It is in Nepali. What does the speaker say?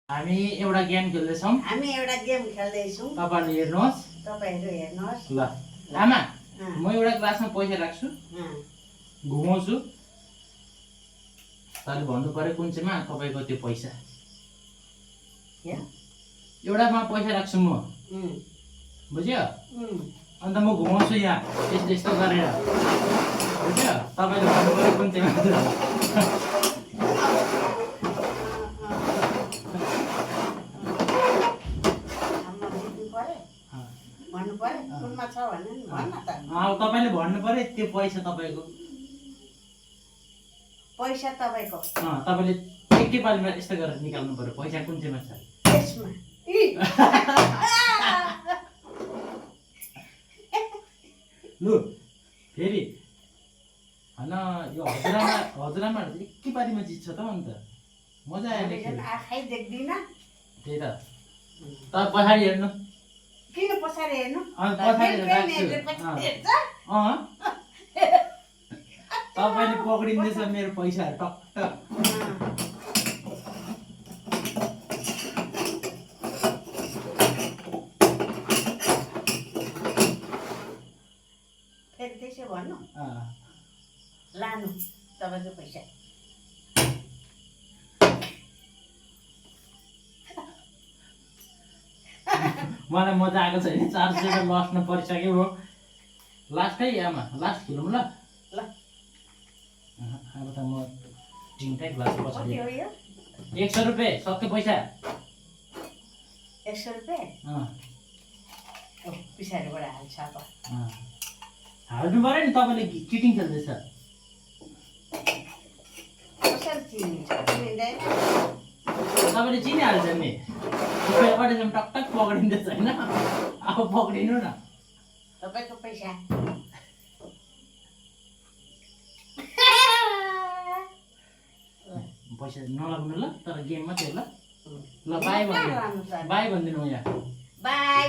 हामी एउटा गेम खेल्दैछौँ। तपाईँहरूले हेर्नुहोस्। ल आमा, म एउटा ग्लासमा पैसा राख्छु, घुमाउँछु, तपाईँले भन्नु पर्यो कुन चाहिँमा तपाईँको त्यो पैसा। एउटामा पैसा राख्छु म, बुझ्यो? अन्त म घुमाउँछु यहाँ यस्तो यस्तो गरेर, बुझ्यो? तपाईँले भन्नु पर्यो कुन चाहिँमा। तपाईँले भन्नु पर्यो त्यो पैसा तपाईँको। तपाईँले एकैपालिमा यस्तो गरेर निकाल्नु पर्यो पैसा कुन चाहिँमा छ। लु फेरि होइन, यो हजुरआमा एकैपालिमा जित्छ त अन्त मजा आयो। त्यही त पछाडि हेर्नु। किन पछाडि हेर्नु? तपाईँले पक्रिँदैछ मेरो पैसा टक्क। फेरि त्यसो भन्नु, लानु तपाईँको पैसा। मलाई मजा आएको छैन, 400 रुपियाँ लस्न परिसक्यो हो। लास्ट है आमा, लास्ट खेलौँ ल। अब त म तिनटै ग्लास पछाडि 100 रुपियाँ सक्यो पैसा। 100 रुपियाँ पछाडिबाट हाल्छ अब। हाल्नु पऱ्यो नि, तपाईँले चिटिङ खेल्दैछ। कसरी चिनिन्छ? चिनिँदैन। तपाईँले चिनिहाल्छ नि, रुपियाँबाट टक्टक पक्रिँदैछ होइन। अब पक्रिनु न तपाईँको पैसा। पैसा नलाग्नु ल, तर गेम मात्रै ल। ल बाई भनिदिनु, बाई भनिदिनु यहाँ। बाई।